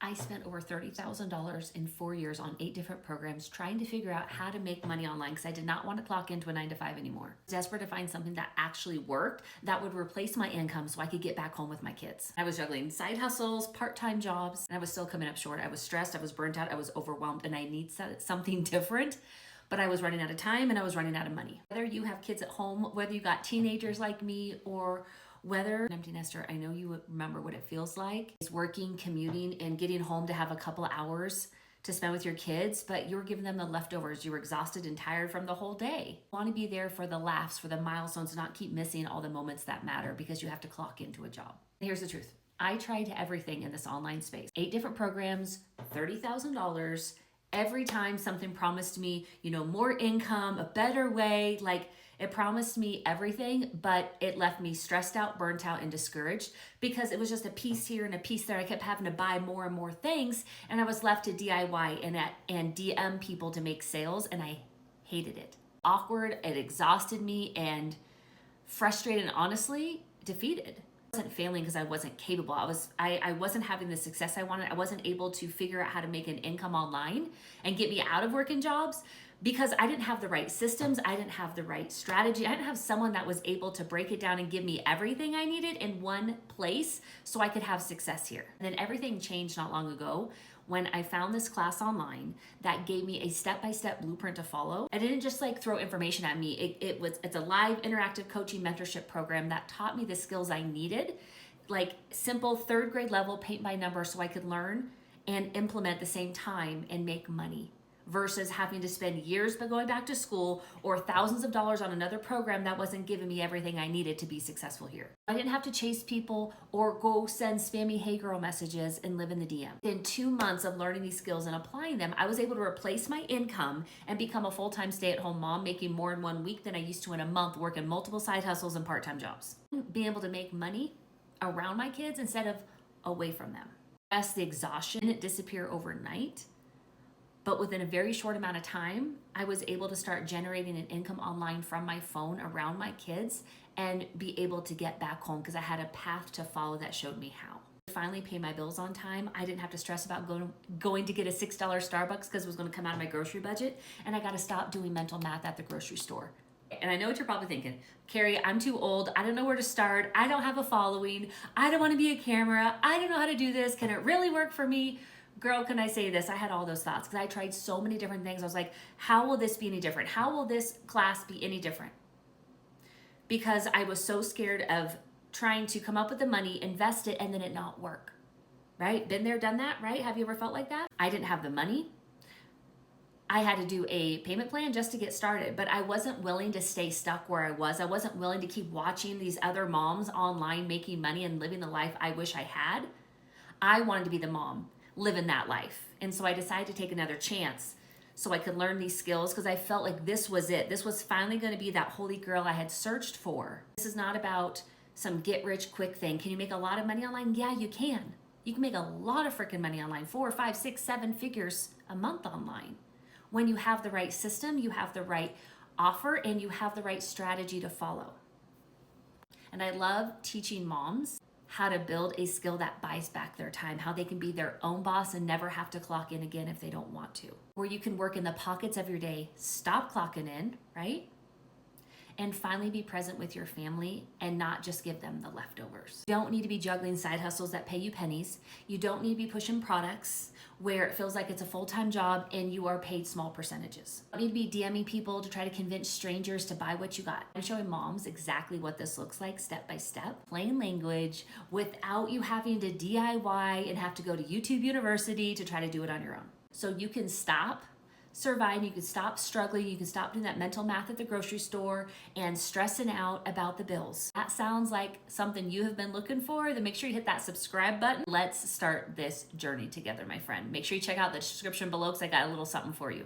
I spent over $30,000 in 4 years on 8 different programs trying to figure out how to make money online because I did not want to clock into a 9 to 5 anymore. Desperate to find something that actually worked that would replace my income so I could get back home with my kids. I was juggling side hustles, part-time jobs, and I was still coming up short. I was stressed, I was burnt out, I was overwhelmed, and I need something different. But I was running out of time and I was running out of money. Whether you have kids at home, whether you got teenagers like me, or whether an empty nester, I know you remember what it feels like. It's working, commuting, and getting home to have a couple of hours to spend with your kids, but you were giving them the leftovers. You were exhausted and tired from the whole day. You want to be there for the laughs, for the milestones, not keep missing all the moments that matter because you have to clock into a job. Here's the truth. I tried everything in this online space. 8 different programs, $30,000. Every time something promised me, more income, a better way, like it promised me everything, but it left me stressed out, burnt out, and discouraged because it was just a piece here and a piece there. I kept having to buy more and more things, and I was left to DIY and DM people to make sales, and I hated it. Awkward, it exhausted me, and frustrated, and honestly, defeated. I wasn't failing because I wasn't capable. I wasn't having the success I wanted. I wasn't able to figure out how to make an income online and get me out of working jobs because I didn't have the right systems. I didn't have the right strategy. I didn't have someone that was able to break it down and give me everything I needed in one place so I could have success here. And then everything changed not long ago when I found this class online that gave me a step-by-step blueprint to follow. I didn't just throw information at me. It's a live interactive coaching mentorship program that taught me the skills I needed, like simple 3rd grade level paint by number so I could learn and implement at the same time and make money versus having to spend years by going back to school or thousands of dollars on another program that wasn't giving me everything I needed to be successful here. I didn't have to chase people or go send spammy hey girl messages and live in the DM. In 2 months of learning these skills and applying them, I was able to replace my income and become a full-time stay-at-home mom, making more in 1 week than I used to in a month, working multiple side hustles and part-time jobs. Being able to make money around my kids instead of away from them. Yes, the exhaustion didn't disappear overnight, but within a very short amount of time, I was able to start generating an income online from my phone around my kids and be able to get back home because I had a path to follow that showed me how. I finally pay my bills on time. I didn't have to stress about going to get a $6 Starbucks because it was going to come out of my grocery budget, and I got to stop doing mental math at the grocery store. And I know what you're probably thinking, Carrie, I'm too old. I don't know where to start. I don't have a following. I don't want to be a camera. I don't know how to do this. Can it really work for me? Girl, can I say this? I had all those thoughts because I tried so many different things. I was like, how will this be any different? How will this class be any different? Because I was so scared of trying to come up with the money, invest it, and then it not work, right? Been there, done that, right? Have you ever felt like that? I didn't have the money. I had to do a payment plan just to get started, but I wasn't willing to stay stuck where I was. I wasn't willing to keep watching these other moms online making money and living the life I wish I had. I wanted to be the mom living that life. And so I decided to take another chance so I could learn these skills because I felt like this was it. This was finally going to be that holy grail I had searched for. This is not about some get rich quick thing. Can you make a lot of money online? Yeah, you can. You can make a lot of freaking money online, 4, 5, 6, 7 figures a month online. When you have the right system, you have the right offer, and you have the right strategy to follow. And I love teaching moms how to build a skill that buys back their time, how they can be their own boss and never have to clock in again if they don't want to. Where you can work in the pockets of your day, stop clocking in, right? And finally be present with your family and not just give them the leftovers. You don't need to be juggling side hustles that pay you pennies. You don't need to be pushing products where it feels like it's a full-time job and you are paid small percentages. You don't need to be DMing people to try to convince strangers to buy what you got. I'm showing moms exactly what this looks like step by step, plain language, without you having to DIY and have to go to YouTube University to try to do it on your own. So you can stop surviving, you can stop struggling, you can stop doing that mental math at the grocery store and stressing out about the bills. That sounds like something you have been looking for, then make sure you hit that subscribe button. Let's start this journey together, my friend. Make sure you check out the description below because I got a little something for you.